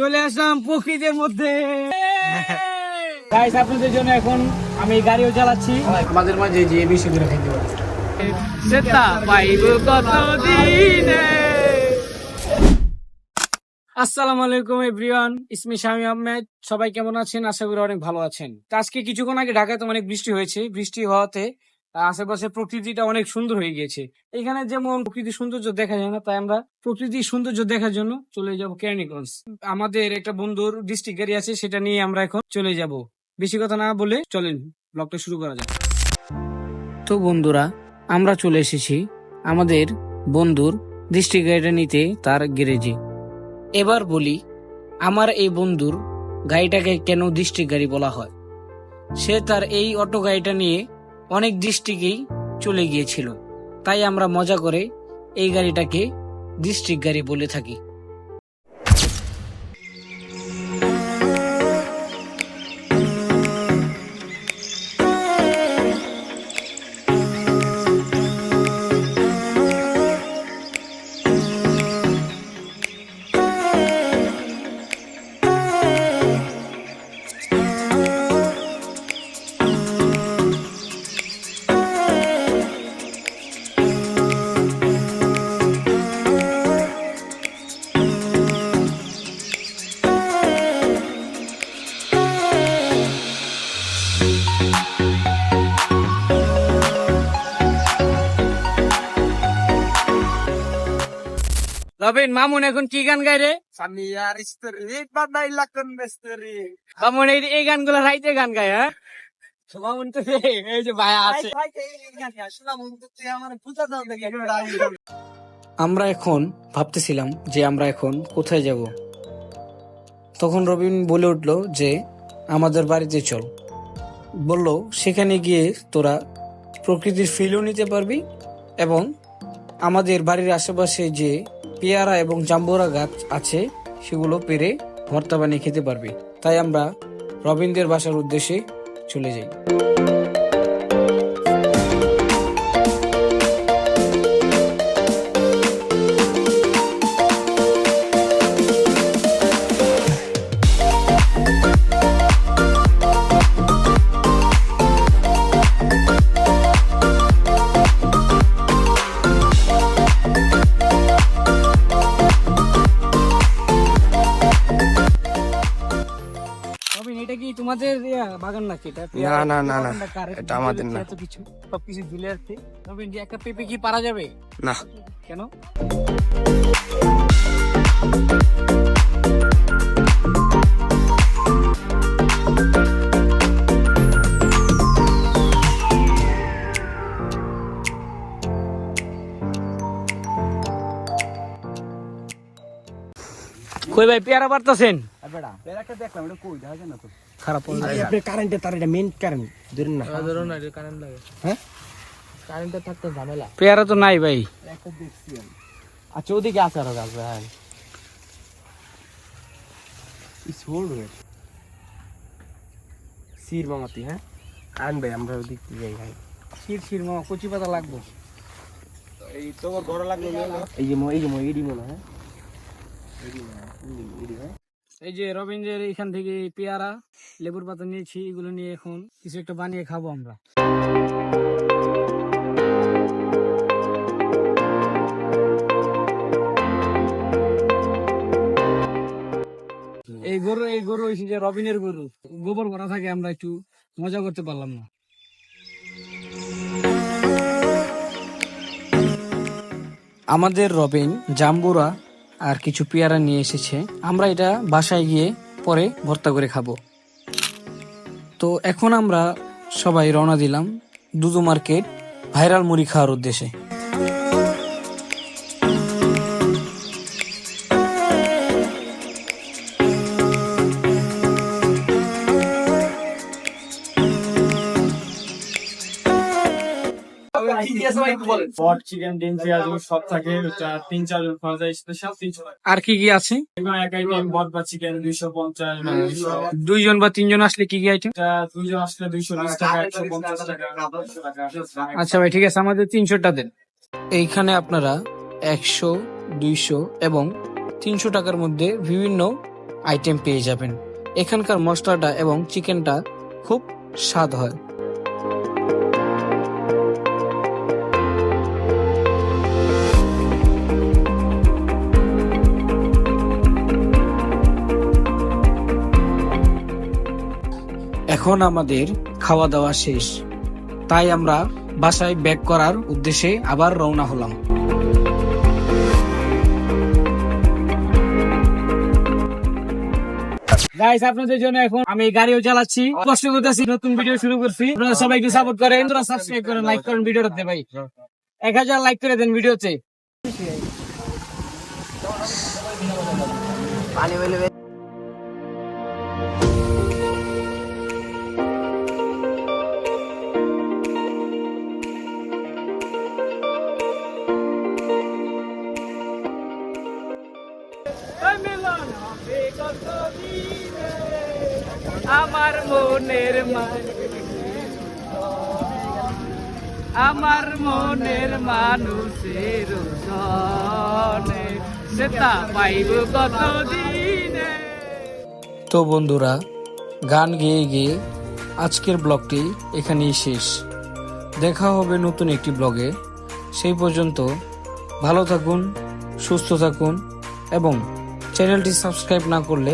চলে আসলাম প্রকৃতির মধ্যে। গাইস, আপনাদের জন্য এখন আমি গাড়িও চালাচ্ছি। আমাদের মাঝে যে বেশি করে খাইতে পারে সেটা পাইব কতদিনে। আসসালামু আলাইকুম এভরিওয়ান, ইসমি শামীম আহমেদ। সবাই কেমন আছেন? আশা করি অনেক ভালো আছেন। তো আজকে কিছুক্ষণ আগে ঢাকায় তো অনেক বৃষ্টি হয়েছে। বৃষ্টি হওয়াতে আশেপাশে প্রকৃতিটা অনেক সুন্দর হয়ে গিয়েছে। এখানে যেমন প্রকৃতির সৌন্দর্য দেখা যায় না, তাই আমরা প্রকৃতির সৌন্দর্য দেখার জন্য চলে যাব কেরানীগঞ্জ। আমাদের একটা বন্ধুর ডিস্ট্রিক্ট গাড়ি আছে, সেটা নিয়ে আমরা এখন চলে যাব। বেশি কথা না বলে চলেন ব্লগটা শুরু করা যাক। তো বন্ধুরা, আমরা চলে এসেছি আমাদের বন্ধুর ডিস্ট্রিক্ট গাড়িটা নিতে তার গ্যারেজে। এবার বলি, আমার এই বন্ধুর গাড়িটাকে কেন ডিস্ট্রিক্ট গাড়ি বলা হয়। সে তার এই অটো গাড়িটা নিয়ে অনেক ডিস্ট্রিক্টেই চলে গিয়েছিল, তাই আমরা মজা করে এই গাড়িটাকে ডিস্ট্রিক্ট গাড়ি বলে থাকি। রবিন, মামুন এখন কি গান গায় রে? মামুন এই গানগুলো রাইতে গান গায়। হ্যাঁ, মামুন তো এই যে ভাই আছে। আমরা এখন ভাবতেছিলাম যে আমরা এখন কোথায় যাব। তখন রবিন বলে উঠলো যে আমাদের বাড়িতে চল। বলল সেখানে গিয়ে তোরা প্রকৃতির ফিলও নিতে পারবি এবং আমাদের বাড়ির আশেপাশে যে পেয়ারা এবং জাম্বুরা গাছ আছে সেগুলো পেরে ভর্তা বানিয়ে খেতে পারবি। তাই আমরা রবীন্দ্রের বাসার উদ্দেশ্যে চলে যাই। এটা কি তোমাদের বাগান নাকি? না না না না, এটা আমাদের না। এত কিছু সবকিছু ঝুলে আছে। তবে একটা পেঁপে কি পারা যাবে? না। কেন? কই ভাই, পেয়ারা পারতেছেন? দেখলাম এটা কই দেখা যায় না তো। খারাপ কারেন্টের তার, এটা মেইন কারেন্ট ধরেন না। ধরো না, কারেন্ট লাগে। হ্যাঁ, কারেন্টটা থাকতে ঝামেলা। পেয়ারা তো নাই ভাই। একটা দেখছি আমি। আচ্ছা, ওদিকে আছে আরো গাছ ভাই। সির মামাতি। হ্যাঁ, আনবে, আমরা ওদিক থেকে যাই ভাই। শির মামা, কচি পাতা লাগবো। এই তোমার বড় লাগলো। এই যে এডি মনে হয়। এই যে রবীন্দ্রের এখান থেকে পেয়ারা, লেবুর পাতা নিয়েছি। এগুলো নিয়ে এখন কিছু একটা বানিয়ে খাবো আমরা। এই গরু হয়েছে যে রবিনের গরু, গোবর ভরা থাকে, আমরা একটু মজা করতে পারলাম না। আমাদের রবিন জাম্বুরা আর কিছু পেয়ারা নিয়ে এসেছে। আমরা এটা বাসায় গিয়ে পরে ভর্তা করে খাবো। তো এখন আমরা সবাই রওনা দিলাম দুদু মার্কেট ভাইরাল মুড়ি খাওয়ার উদ্দেশ্যে। চিকেন, ডিম, পেঁয়াজ সব থাকে। 3-4 জন খাওয়া যায়, স্পেশাল 300 টাকা। আর কি কি আছে? এক আইটেম বটবা চিকেন 250, 2 জন বা 3 জন আসলে কি কি আইটেম? 2 জন আসলে 220 টাকা, 150 টাকা, 200 টাকা। আচ্ছা ভাই, ঠিক আছে, আমাদের 300টা দেন। এইখানে আপনারা 100, 200 এবং 300 টাকার মধ্যে বিভিন্ন আইটেম পেয়ে যাবেন। এখানকার মশলাটা এবং চিকেনটা খুব স্বাদ হয়। এখন আমাদের খাওয়া দাওয়া শেষ, তাই আমরা বাসায় ব্যাক করার উদ্দেশ্যে আবার রওনা হলাম। গাইস, আপনাদের জন্য এখন আমি গাড়িও চালাচ্ছি, কষ্ট করতেছি, নতুন ভিডিও শুরু করছি। আপনারা সবাই একটু সাপোর্ট করেন, তোরা সাবস্ক্রাইব করেন, লাইক করেন ভিডিওটাতে। ভাই 1000 লাইক করে দেন ভিডিওতে। আমার মনের আমার মনের মানুষের সনে সেটা পাইব কতদিনে। তো বন্ধুরা, গান গেয়ে গেয়ে আজকের ব্লগটি এখানেই শেষ। দেখা হবে নতুন একটি ব্লগে। সেই পর্যন্ত ভালো থাকুন, সুস্থ থাকুন এবং চ্যানেলটি সাবস্ক্রাইব না করলে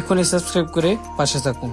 এখনই সাবস্ক্রাইব করে পাশে থাকুন।